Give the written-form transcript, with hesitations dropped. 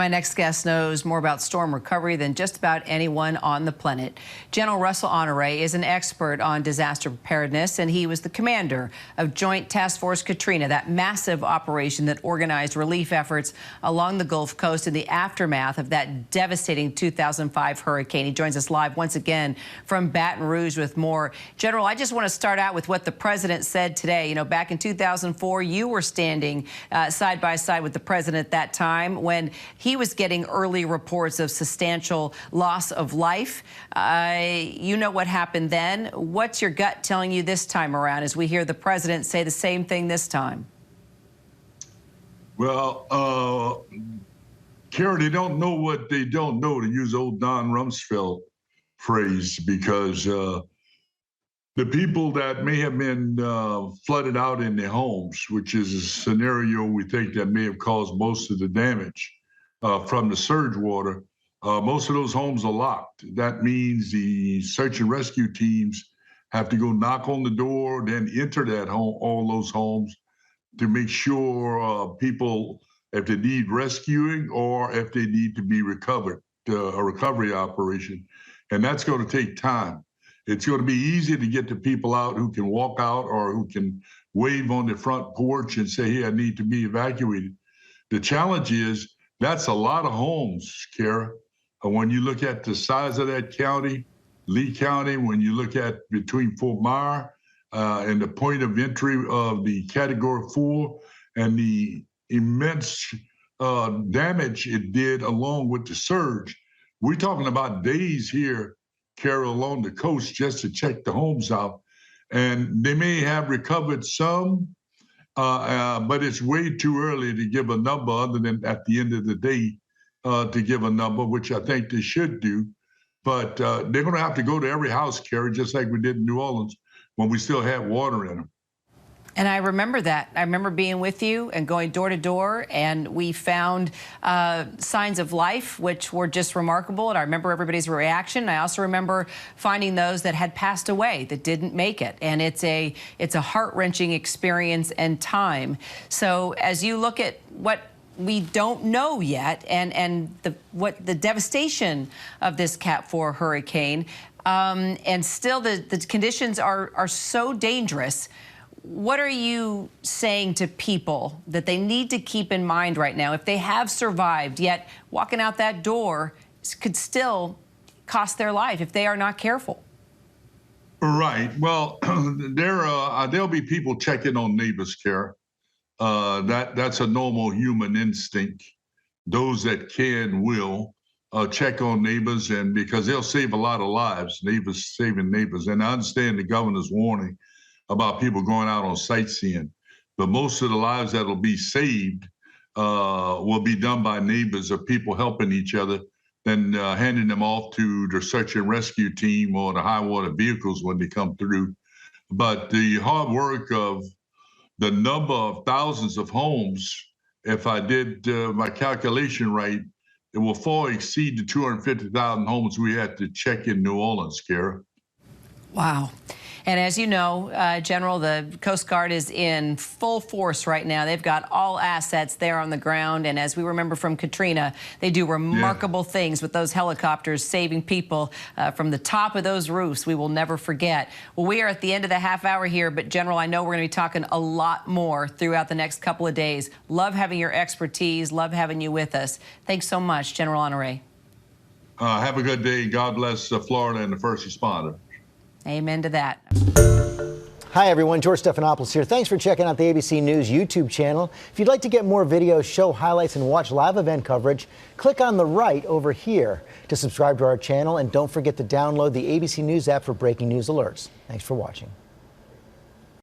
My next guest knows more about storm recovery than just about anyone on the planet. General Russel Honore is an expert on disaster preparedness, and he was the commander of Joint Task Force Katrina, that massive operation that organized relief efforts along the Gulf Coast in the aftermath of that devastating 2005 hurricane. He joins us live once again from Baton Rouge with more. General, I just want to start out with what the president said today. You know, back in 2004, you were standing side by side with the president at that time when he was getting early reports of substantial loss of life. You know what happened then. What's your gut telling you this time around as we hear the president say the same thing this time? Well, Kara, they don't know what they don't know, to use old Don Rumsfeld phrase, because the people that may have been flooded out in their homes, which is a scenario we think that may have caused most of the damage from the surge water, most of those homes are locked. That means the search and rescue teams have to go knock on the door, then enter that home, all those homes, to make sure people, if they need rescuing or if they need to be recovered, a recovery operation. And that's going to take time. It's going to be easy to get the people out who can walk out or who can wave on the front porch and say, hey, I need to be evacuated. The challenge is that's a lot of homes, Kara. When you look at the size of that county, Lee County, when you look at between Fort Myers and the point of entry of the Category 4 and the immense damage it did along with the surge, we're talking about days here, Kara, along the coast just to check the homes out. And they may have recovered some, but it's way too early to give a number, other than at the end of the day to give a number, which I think they should do. But they're going to have to go to every house, Kara, just like we did in New Orleans when we still had water in them. And I remember that. I remember being with you and going door to door, and we found signs of life, which were just remarkable. And I remember everybody's reaction. I also remember finding those that had passed away, that didn't make it. And it's a heart-wrenching experience and time. So as you look at what we don't know yet, and what the devastation of this Cat 4 hurricane, and still the conditions are so dangerous. What are you saying to people that they need to keep in mind right now if they have survived, yet walking out that door could still cost their life if they are not careful? Right. Well, there'll be people checking on neighbors, Kara. That's a normal human instinct. Those that can will check on neighbors, and because they'll save a lot of lives, neighbors saving neighbors. And I understand the governor's warning about people going out on sightseeing, but most of the lives that will be saved will be done by neighbors or people helping each other, then handing them off to the search and rescue team or the high water vehicles when they come through. But the hard work of the number of thousands of homes, if I did my calculation right, it will far exceed the 250,000 homes we had to check in New Orleans, Kara. Wow. And as you know, General, the Coast Guard is in full force right now. They've got all assets there on the ground. And as we remember from Katrina, they do remarkable things with those helicopters, saving people from the top of those roofs. We will never forget. Well, we are at the end of the half hour here, but General, I know we're going to be talking a lot more throughout the next couple of days. Love having your expertise. Love having you with us. Thanks so much, General Honore. Have a good day. God bless Florida and the first responder. Amen to that. Hi, everyone. George Stephanopoulos here. Thanks for checking out the ABC News YouTube channel. If you'd like to get more videos, show highlights, and watch live event coverage, click on the right over here to subscribe to our channel. And don't forget to download the ABC News app for breaking news alerts. Thanks for watching.